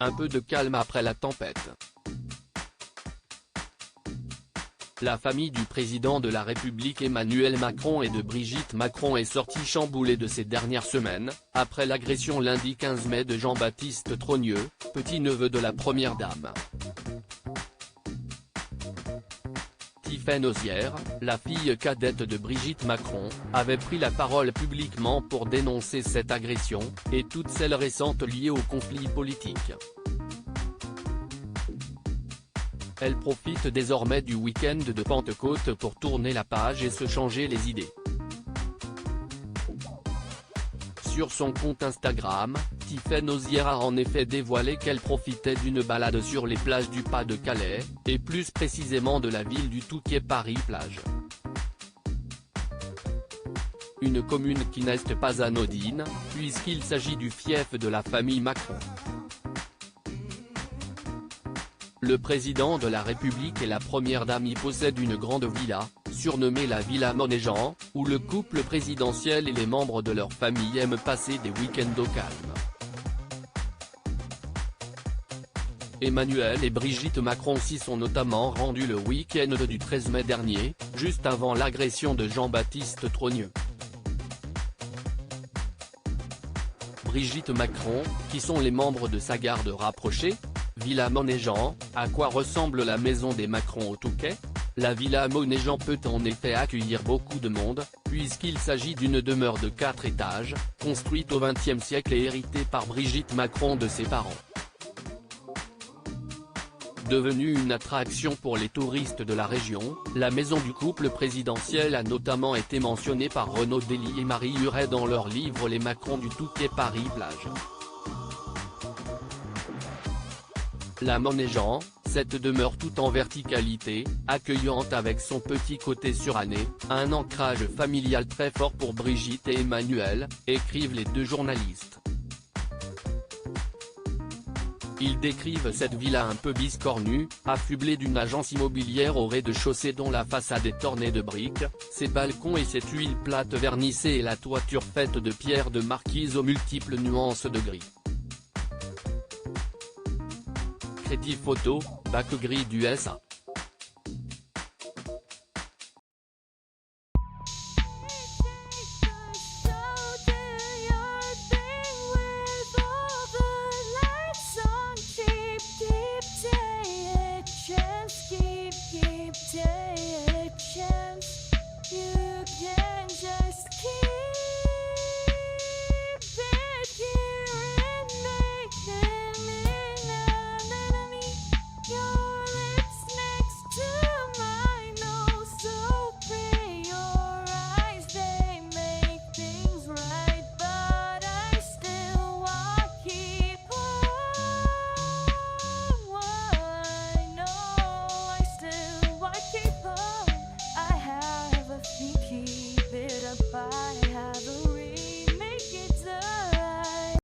Un peu de calme après la tempête. La famille du président de la République Emmanuel Macron et de Brigitte Macron est sortie chamboulée de ces dernières semaines, après l'agression lundi 15 mai de Jean-Baptiste Trogneux, petit-neveu de la première dame. Tiffaine Ozière, la fille cadette de Brigitte Macron, avait pris la parole publiquement pour dénoncer cette agression, et toutes celles récentes liées au conflit politique. Elle profite désormais du week-end de Pentecôte pour tourner la page et se changer les idées. Sur son compte Instagram, Tiffaine Ozière a en effet dévoilé qu'elle profitait d'une balade sur les plages du Pas-de-Calais, et plus précisément de la ville du Touquet-Paris-Plage. Une commune qui n'est pas anodine, puisqu'il s'agit du fief de la famille Macron. Le président de la République et la première dame y possèdent une grande villa, surnommée la Villa Monéjean, où le couple présidentiel et les membres de leur famille aiment passer des week-ends au calme. Emmanuel et Brigitte Macron s'y sont notamment rendus le week-end du 13 mai dernier, juste avant l'agression de Jean-Baptiste Trogneux. Brigitte Macron, qui sont les membres de sa garde rapprochée. Villa Monéjean, à quoi ressemble la maison des Macron au Touquet? La Villa Monéjean peut en effet accueillir beaucoup de monde, puisqu'il s'agit d'une demeure de 4 étages, construite au XXe siècle et héritée par Brigitte Macron de ses parents. Devenue une attraction pour les touristes de la région, la maison du couple présidentiel a notamment été mentionnée par Renaud Dely et Marie Huret dans leur livre Les Macron du Touquet-Paris-Plage. La Monéjean, cette demeure tout en verticalité, accueillante avec son petit côté suranné, a un ancrage familial très fort pour Brigitte et Emmanuel, écrivent les deux journalistes. Ils décrivent cette villa un peu biscornue, affublée d'une agence immobilière au rez-de-chaussée dont la façade est ornée de briques, ses balcons et ses tuiles plates vernissées et la toiture faite de pierres de marquise aux multiples nuances de gris. Crédit photo, bac gris du SA.